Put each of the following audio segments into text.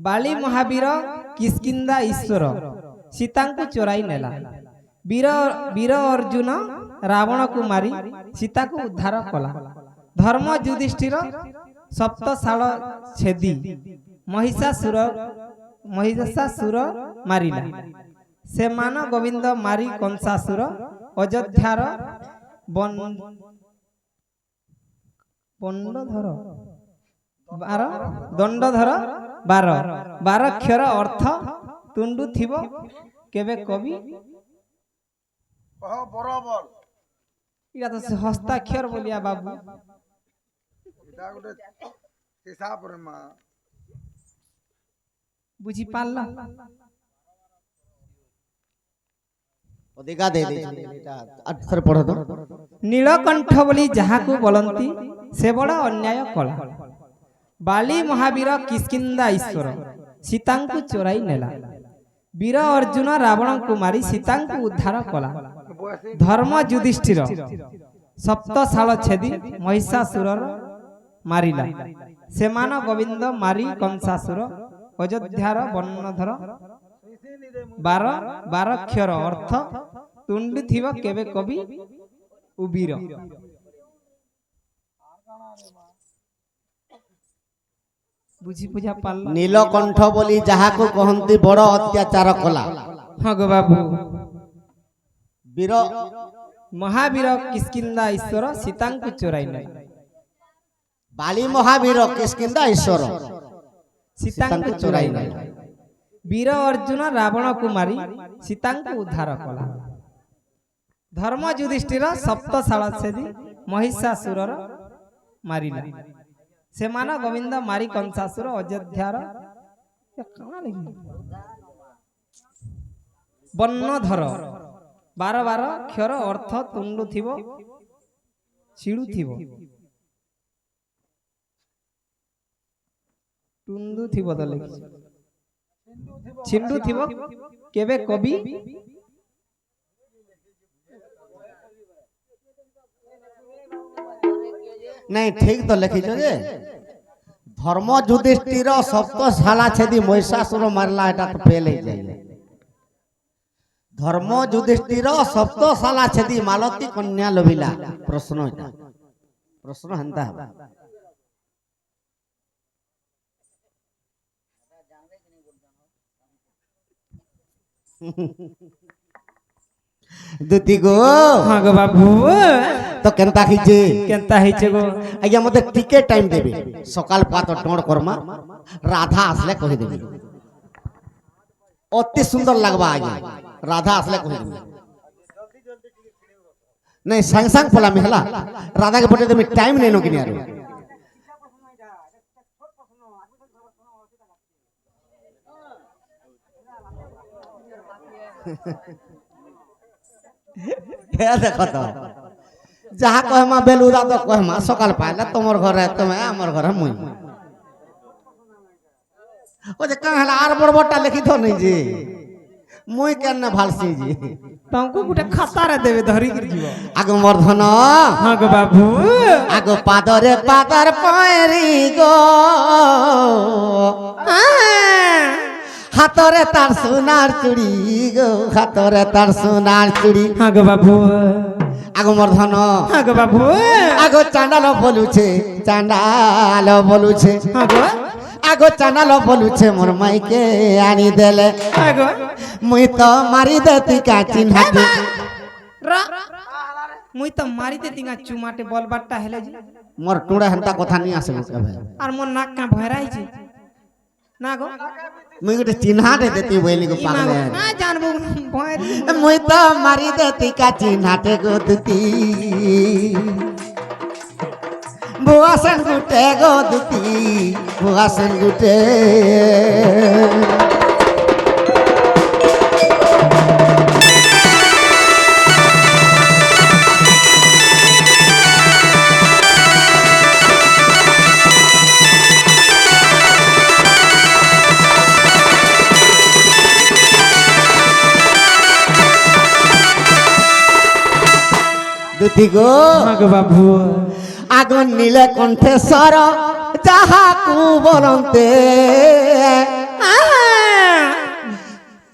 बाली महावीर किष्किंधा ईश्वर सीता को चोराई नेला। वीर वीर अर्जुन रावण को मारी सीता को उद्धार कला। धर्म युधिष्ठिर सप्तशाल छेदी महिषासुर मारिला। से मान गोविंद मारी कंसासुर अयोध्यार दंडधर 12 अक्षर अर्थ तुंडु थिबो केबे कवि बराबर इरा तो हस्ताक्षर बोलिया बाबू इटा गोटे हिसाब रे मा बुझी पाल्ला अधिका दे दे अक्षर पढ़ दो। नीलकंठ बोली जहा को बोलंती से बड़ा अन्याय कला। बाली महावीर किष्किंधा ईश्वर सीता को चोराई नेला। वीर अर्जुन रावण को मारी सीता को उद्धार कला। धर्म युधिष्ठिर सप्तशाल छेदी महिषासुर मारिला। से मान गोविंद मारी कंसासुर अयोध्यार वर्णधर 12 अक्षर अर्थ तुंडी थिबो केबे कवि उबीर बुझी बुझा पाल्ला। नीलकंठ बोली जहा को कहंती बड़ अत्याचार कला। हां गो बाबू वीर महावीर किष्किंधा ईश्वर सीता को चोराई नै। बाली महावीर किष्किंधा ईश्वर सीता को चोराई नै। वीर अर्जुन रावण को मारी सीता को उद्धार कला। धर्म युधिष्ठिर सप्तशाल छेदी महिषासुर मारिला। से मान गोविंद मारी कंसासुर अयोध्यार वर्णधर 12 अक्षर अर्थ तुंडु थिबो छिडु थिबो तुंडु थिबो दले छिंडु थिबो केबे कवि नहीं ठीक तो लिखी जे धर्म युधिष्ठिर सप्तशाला छेदी महिषासुर मारला एटा तो फेल हो जाए। धर्म युधिष्ठिर सप्तशाला छेदी मालती कन्या लोभिला प्रश्न एटा प्रश्न हंता है। दुती गो हां गो बाबू तो केनता हिचे गो आज्ञा मते टिके टाइम देबे सकाल पात डोड़ करमा राधा आसले कहि देबे अति सुंदर लगबा आज्ञा राधा आसले कहि देबे नहीं संग संग पला मिहला राधा के पटे देबे टाइम नै नो किनी आरो हे देखो तो जहा कहमा बेलुदा तो कहमा सकाल पाइला तमर घर है तुम हमर घर है मुई ओ जे कहला आर बड़बटा लिखी तो नहीं जी मुई केन भालसी जी तंको गुटे खाता रे देबे धरी गिर जीव आगो मर्धन हां गो बाबू आगो पादरे पादर पैरी गो हाथरे तार सोनार चूड़ी गो हाथरे तार सोनार चूड़ी हां गो बाबू आगो मर्धन हां गो बाबू आगो चांडाल बोलुछे हां गो आगो चांडाल बोलुछे मोर माई के आनी देले आगो मुई तो मारी देती का चिन्हाती मुई तो मारी देती का चुमाटे बल बाट्टा हेले जी मोर टुड़ा हंता कथा नहीं आसे भाई और मोर नाक का भराई छी ना गो मुई गोटे चिन्हा दे देती बोली को पागल है ना जानबो भर मुई तो मारी देती का चिन्हाटे गो दुती बुआसन गुटे गो दुती बुआसन गुटे दुती गो बाबू आगो नीलकंठेश्वर जहा को बोलते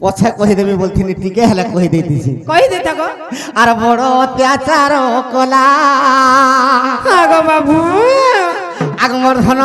পছে কহিদেবি বলছিনি টিকে হেলে কহি দেইতিছি কই দে থাকো আর বড় অত্যাচার কলা আগো বাবু আগমর্ধন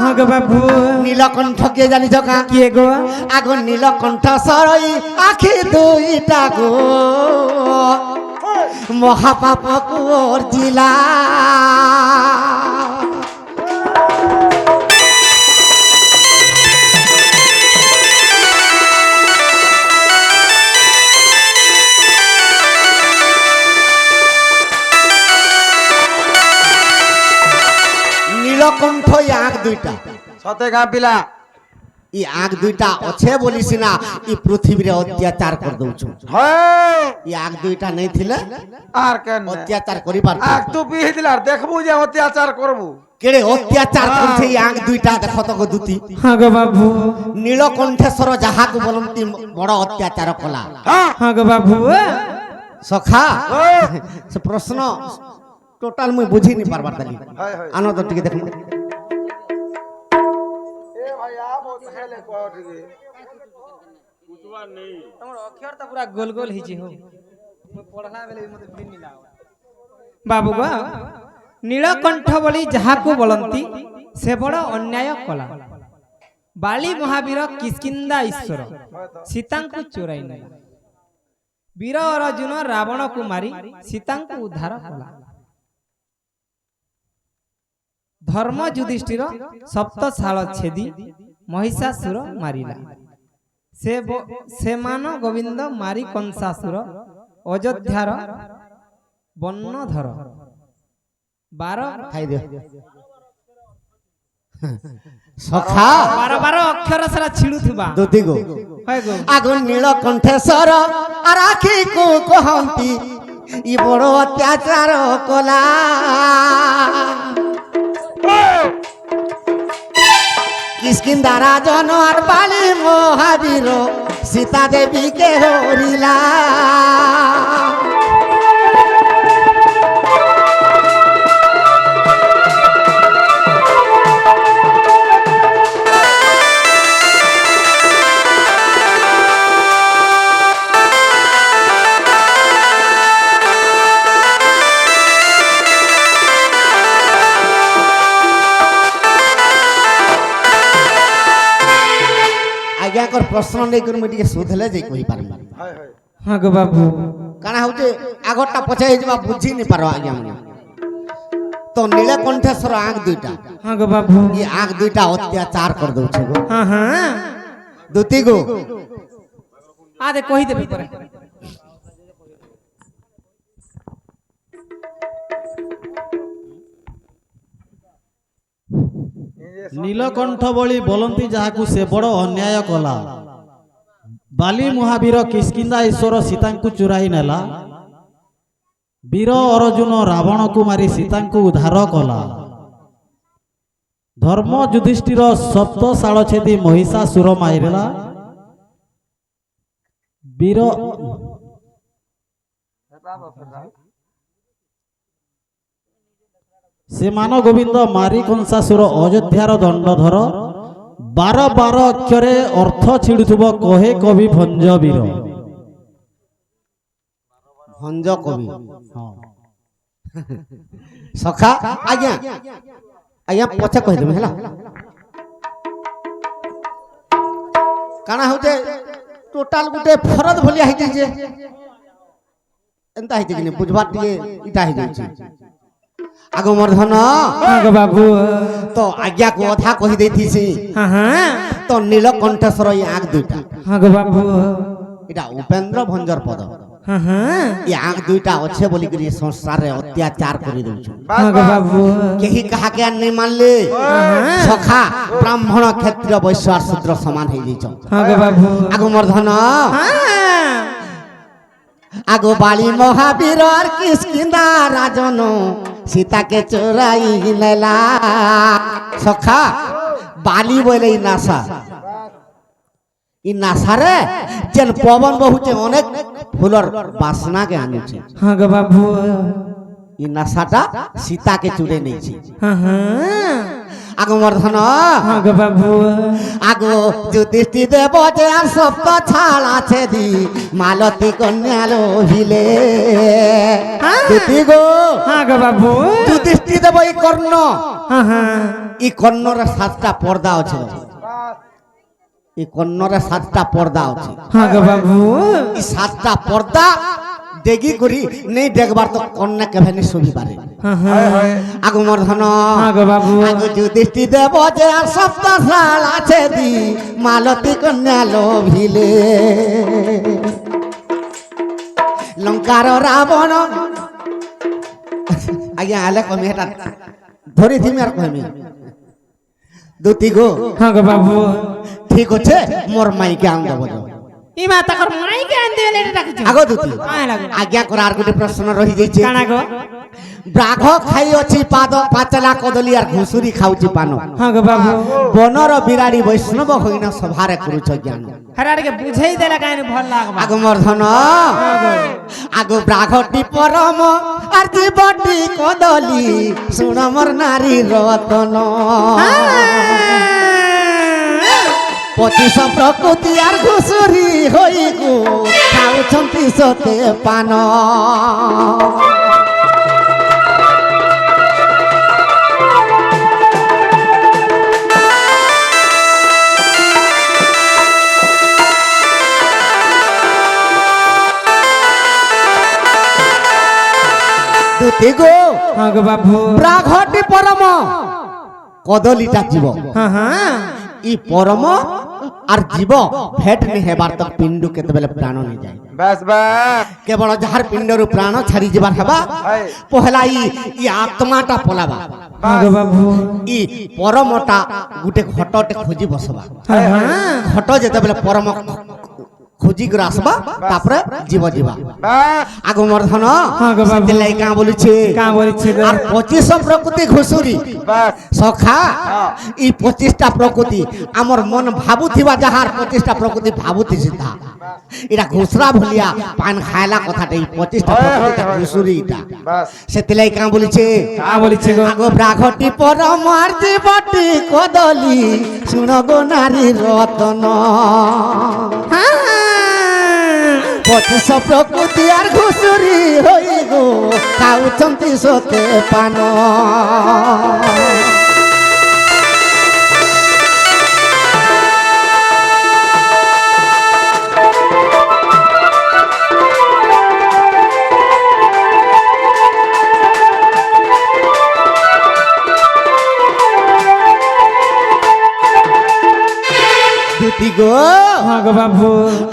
আগো বাবু নীলকণ্ঠ কে জানিছ কা কি গো আগ নীলকণ্ঠ সরই আখি দুইটা গো মহাপাপ কুর জিলা নীলকণ্ঠ আগ দুইটা সতে গাঁ পিলা ই আগ দুইটা অছে বলিস না ই পৃথিবীরে অত্যাচার করে দউছু হ্যাঁ ই আগ দুইটা নেই থিলে আর কেন অত্যাচার করি পারত আগ তো বিহে দিল আর দেখবো যে অত্যাচার করবো কেড়ে অত্যাচার করছে ই আগ দুইটা দেখো তো গো দুতি আগো বাবু নীলকণ্ঠেশ্বর যাহাকু বলন্তি বড় অত্যাচার কলা হ্যাঁ আগো বাবু সখা হ্যাঁ সে প্রশ্ন টোটাল মুই বুঝি নি পারবার তালি হয় হয় আনন্দ টিকে দেখুন এ ভাই আ বহুত হেলে কও ঠিকই তোমার অক্ষরটা পুরা গোল গোল হিজি হো পড়লা বেলে মতে ভিন নি লাগ বাবু গো নীলকণ্ঠ বলি যাহাকু বলন্তি সে বড় অন্যায় কলা বালি মহাবীর কিষ্কিন্দা ঈশ্বর সীতাঙ্কু চোরাই নেলা বীর অর্জুন রাবণକୁ মারি সীতাଙ୍କୁ উদ্ধার কলা ধর্ম যুধিষ্ঠির সপ্তশাল ছেদি মহিষাসুর মারিলা সেমান গোবিন্দ মারি কংসাসুর অযোধ্যার বন্যধর 12 খাই দে সখা 12 অক্ষর সারা ছিড়ুথিবা দুতি গো হয় গো আগুন নীলকণ্ঠেশ্বর আর আখি কু কহন্তি ই বড় অত্যাচার কলা কিষ্কিন্দা রাজন আর বালি মহাবীর সীতা দেবীকে হরিলা আজ্ঞাকর প্রশ্ন নেই করে মুই টিকে সুধলে যাই কই পারবি হয় হয় হ্যাঁ গো বাবু কানা হচ্ছে আগরটা পছাই হয়ে যাবা বুঝি নি পারো আজ্ঞা মানে তো নীলকণ্ঠেশ্বর আগ দুইটা হ্যাঁ গো বাবু ই আগ দুইটা অত্যাচার করে দউছে গো হ্যাঁ হ্যাঁ দুতি গো আদে কই দেবে পরে নীলকণ্ঠ বলি বলন্তি যাহাকু সে বড় অন্যায় কলা বালি মহাবীর কিষ্কিন্দা ঈশ্বর সীতাঙ্কু চুরাই নেলা বীর অর্জুন রাবণକୁ মারি সীতাঙ্কু উদ্ধার কলা ধর্ম যুধিষ্ঠির সপ্তশাଳ ছেদি মহিষাসুর মারিলা বীর সেমান গোবিন্দ মারি কংসাসুর অযোধ্যার দণ্ডধর 12 অক্ষরে অর্থ ছিড়ুথিব কহে কবি ভঞ্জ বীর ভঞ্জ কবি সখা আজ্ঞা আজ্ঞা পছে কই দেবে হেলা কানা হতে টোটাল গুটে ফরদ ভলিয়া হইছে যে এন্তা হইছে কিনে বুঝবার টিকে ইটা হই যাচ্ছে আগমর্ধন হ্যাঁ গো বাবু তো আজ্ঞা কো অধা কহি দেইতিছি হ্যাঁ হ্যাঁ তো নীলকণ্ঠেশ্বর এই আগ দুইটা হ্যাঁ গো বাবু এটা উপেন্দ্র ভঞ্জর পদ হ্যাঁ হ্যাঁ এই আগ দুইটা আছে বলি করি সংসারে অত্যাচার করে দউছ হ্যাঁ গো বাবু কেহি কাহাকে আর নেই মানলে সখা ব্রাহ্মণ ক্ষত্রিয় বৈশ্য আর শূদ্র সমান হয়ে যাইছ হ্যাঁ গো বাবু আগমর্ধন হ্যাঁ আগো বালি মহাবীর আর কিষ্কিন্দা রাজন সীতাকে চোরাই নেলা সখা বালি বলে ই নাসা ই নাসারে যেন পবন বহুছে অনেক ফুলর বাসনাকে আনুছে হ্যাঁ গো বাবু ই নাসাটা সীতাকে চুড়ে নিয়েছে হ্যাঁ হ্যাঁ আগমর্ধন হ্যাঁ গো বাবু আগো যুধিষ্ঠি দেব যে আর সপ্ত ছাড় আছে দি মালতী কন্যা লোহিলে যুতি গো হ্যাঁ গো বাবু যুধিষ্ঠি দেব এই কর্ণ হ্যাঁ হ্যাঁ এই কর্ণর 7টা পর্দা আছে এই কর্ণর 7টা পর্দা আছে হ্যাঁ গো বাবু এই 7টা পর্দা দেখি করি নেই দেখবার তো কন্যা কেভে নি শুনি পারে হ্যাঁ হ্যাঁ আগমর্ধন হ্যাঁ গো বাবু আগো যুধিষ্ঠি দেব যে আর সপ্ত ছাড় আছে দি মালতী কন্যা লোভিলে লঙ্কার রাবণ আজ্ঞা আলে কমি হেটা ধরি থিমি আর কমি দুতি গো হ্যাঁ গো বাবু ঠিক আছে মোর মাইকে আন দেব ইমা তাকর মাইকে আনতে গেলে এটা ডাকছ আগো দুতি কাই লাগো আজ্ঞা কর আর গোটে প্রশ্ন রহি যাইছে কানা গো ব্রাঘ খাই অছি পাদ পাচলা কদলি আর ঘুষুরি খাউছি পান হ্যাঁ গো বাবু বনর বিরাড়ি বৈষ্ণব হইন সভারে করুছ জ্ঞান হরাড়কে বুঝাই দেলা কাই ভাল লাগবা আগমর্ধন আগো ব্রাঘটি পরম আর জীবটি কদলি শুণ মোর নারী রতন পঁচিশ প্রকৃতি আর ঘুষুরি হই গো খাউছন্তি সতে পান দুতি গো হ্যাঁ গো বাবু ব্রাঘটি পরম কদলিটা জীব হ্যাঁ হ্যাঁ ই পরম আর জীব ভেট নি হেবার তো পিণ্ডু কেতবেলে প্রাণ নি যায় বাস বাস কেবল যাহার পিণ্ডরু প্রাণ ছাড়ি যাবার হেবা পহলা ই আত্মাটা পলাবা হ্যাঁ গো বাবু ই পরমটা গুটে ঘটতে খোঁজি বসবা হ্যাঁ হ্যাঁ ঘট যেতেবেলে পরম খোঁজি করে আসবা তারপরে জীব ଯିବା বাস আগমর্ধন হ্যাঁ গো বাবু সেলাই কাঁ বলুছে কাঁ বলছে গো? আর 25 প্রকৃতি ঘুষুরি বাস সখা ই 25টা প্রকৃতি আমার মন ভাবুথিবা যাহার 25টা প্রকৃতি ভাবুতি সিধা এটা ঘুষরা ভলিয়া পান খায়লা কথাটা এই 25টা প্রকৃতি ঘুষুরি এটা বাস সেলাই কাঁ বলছে কাঁ বলছে গো আগো ব্রাঘটি পরম আর জীবটি কদলি শুণ গো নারী রতন পঁচিশ প্রকৃতি আর ঘুষুরি হই গো খাউছন্তি সতে পান দুতি গো হ্যাঁ গো বাবু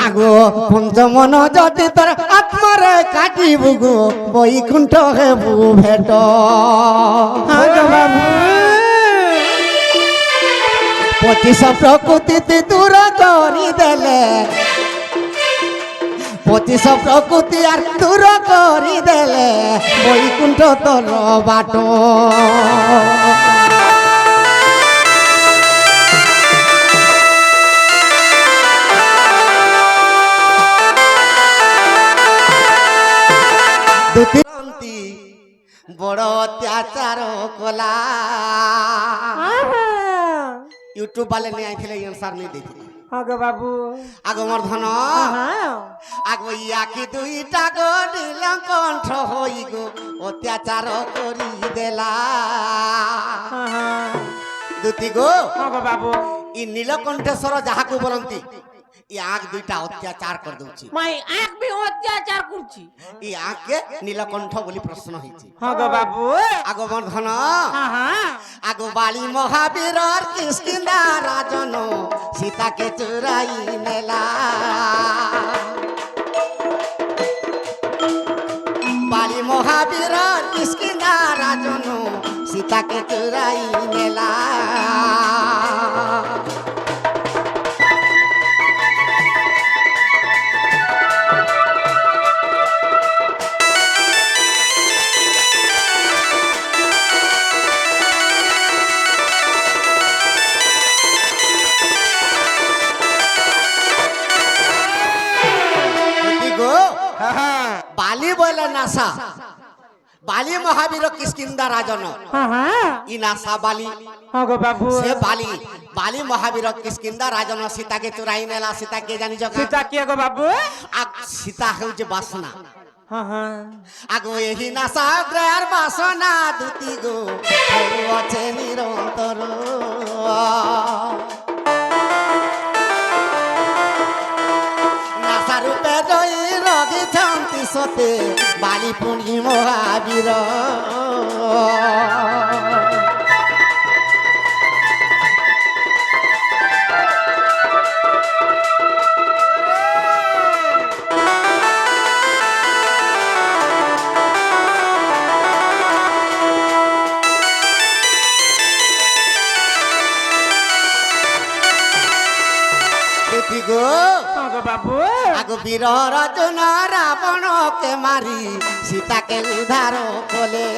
আগো পঞ্চমন যদি তোর আত্মারে কাটিব গো বৈকুণ্ঠ হেবু ভেট হ্যাঁ গো বাবু 25 প্রকৃতি দূর করি দেলে 25 প্রকৃতি আর দূর করি দেলে বৈকুণ্ঠ তোর বাট দুতি বড় অত্যাচার কলা ইউটিউব বালে নিয়ে আইছিলে আনসার নেই দেখি হ্যাঁ গো বাবু আগমর্ধন হ্যাঁ আগো ইয়াকি দুইটা গো নীলম কণ্ঠ হই গো অত্যাচার করি দেলা হ্যাঁ দুতি গো হ্যাঁ গো বাবু ই নীলকণ্ঠেশ্বর যাহাকু বলন্তি ই আগ দুইটা অত্যাচার করে দউছি মাই আখ বি অত্যাচার করছি ই আগে নীলকণ্ঠ বলি প্রশ্ন হয়েছে হ্যাঁ গো বাবু আগমর্ধন হ্যাঁ হ্যাঁ আগো বালি মহাবীর কিষ্কিন্দা রাজন সীতাকে চুরাই নেলা বালি মহাবীর কিষ্কিন্দা রাজন সীতাকে চুরাই নেলা বালি বলে নাসা বালি মহাবীর কিষ্কিন্দা রাজন হ্যাঁ হ্যাঁ ইনাসা বালি হ্যাঁ গো বাবু সে বালি বালি মহাবীর কিষ্কিন্দা রাজন সীতাকে চুরাই নেলা সীতা কে জানিছ কা? সীতা কিଏ গো বাবু সীতা হচ্ছে বাসনা হ্যাঁ হ্যাঁ আগো এহি নাসা গ্রহের বাসনা দুতি গো আছে নিরন্তর নাসা রূপে রই রগিছন্তি সতে বালি পুনি মহাবীর দুতি গো হ্যাঁ গো বাবু আগো বীর রজন রাবণ কে মারি সীতাকে উদ্ধার কলে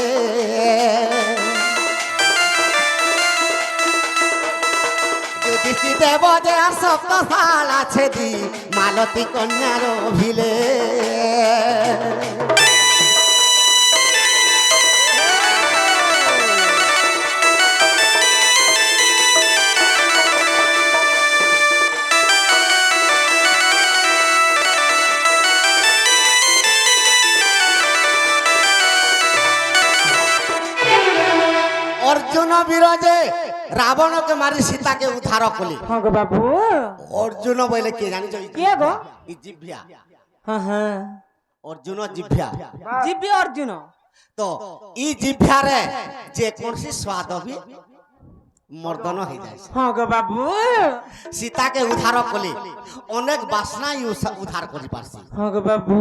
যুধিষ্ঠি দেব যে সপ্তশাল আছে দি মালতী কন্যার ভিলে অর্জুন বিরজে রাবণকে মারি সীতাকে উদ্ধার কলি হ্যাঁ গো বাবু অর্জুন বলে কে জানিছ কিଏ গো ই জিভ্যা হ্যাঁ হ্যাঁ অর্জুন জিভ্যা ଯିବି ଅର୍ଜୁନ তো ই জিভ্যারে যে কোনসি স্বাদ বি মর্দন হয়ে যায় হ্যাঁ গো বাবু সীতাকে উদ্ধার কলি অনেক বাসনা উদ্ধার করি পারছি হ্যাঁ গো বাবু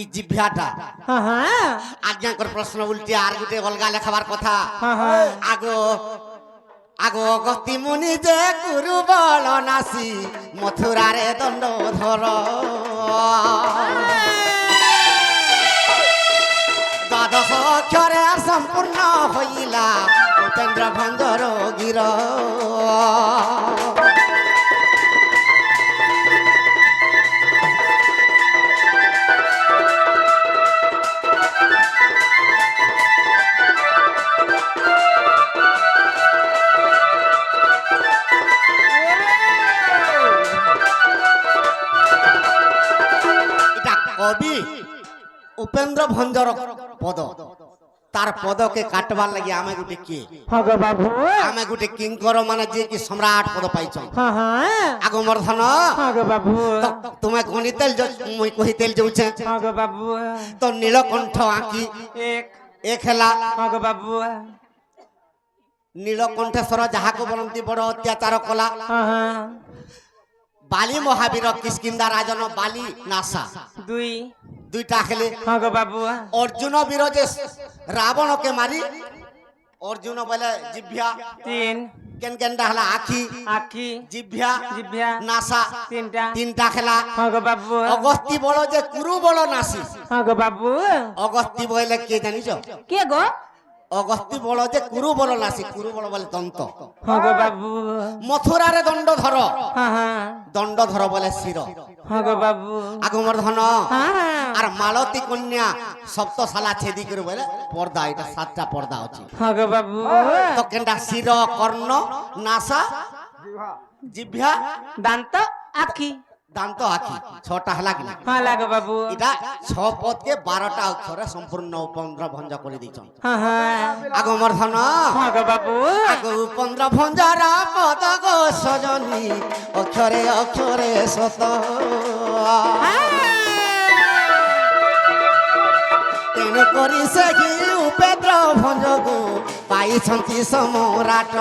ই জিভ্যাটা হ্যাঁ হ্যাঁ আজ্ঞাঙ্কর প্রশ্ন উল্টে আর গোটে অলগা লেখাবার কথা হ্যাঁ হ্যাঁ আগো আগো অগস্তি মুনি যে গুরু বল নাসি মথুরারে দণ্ড ধর দ্বাদশ অক্ষরে সম্পূর্ণ হইলা উপেন্দ্র ভঞ্জর গির এটা কবি উপেন্দ্র ভঞ্জর পদ তার পদকে কাটবার লাগি আমি গোটে কে হ্যাঁ গো বাবু আমি গোটে কিঙ্কর মানে যে কি সম্রাট পদ পাইছ হ্যাঁ হ্যাঁ আগমর্ধন হ্যাঁ গো বাবু তুমি গণিতেল মুই কহিতেল যাউছে হ্যাঁ গো বাবু তো নীলকণ্ঠ আঁকি এক এ খেলা হ্যাঁ গো বাবু নীলকণ্ঠেশ্বর যাহাকে বলন্তি বড় অত্যাচার কলা হ্যাঁ হ্যাঁ বালি মহাবীর কিষ্কিন্দা রাজন বালি নাসা দুই দুইটা খেলে হ্যাঁ গো বাবু অর্জুন বিরজে রাবণকে মারি অর্জুন বলে জিভ্যা তিন কেন কেনটা হলা আখি আখি জিভ্যা জিভ্যা নাসা তিনটা তিনটা খেলা হ্যাঁ গো বাবু অগস্তি বল যে কুরু বল নাসি হ্যাঁ গো বাবু অগস্তি বলে কে জানিছ কে গো অগস্তি বল যে কুরু বল নাসি কুরু বল বলে দন্ত হ্যাঁ গো বাবু মথুরারে দণ্ড ধর হ্যাঁ হ্যাঁ দণ্ড ধর বলে শির হ্যাঁ গো বাবু আগমর্ধন হ্যাঁ হ্যাঁ আর মালতী কন্যা সপ্তশালা ছেদি করে বলে পর্দা এটা 7টা পর্দা আছে হ্যাঁ গো বাবু তো কেনটা শির কর্ণ নাসা জিভ্যা দান্ত আখি দান্ত আখি 6টা হলা কিনা হ্যাঁ লাগো বাবু এটা 6 পদকে 12টা অক্ষরে সম্পূর্ণ উপেন্দ্র ভঞ্জ করে দিয়েছেন হ্যাঁ হ্যাঁ আগমর্ধন হ্যাঁ গো বাবু আগ উপেন্দ্র ভঞ্জর পদ গো সজনী অক্ষরে অক্ষরে সত তেন করি সেই উপেন্দ্র ভঞ্জ গো পাইছন্তি সম্রাট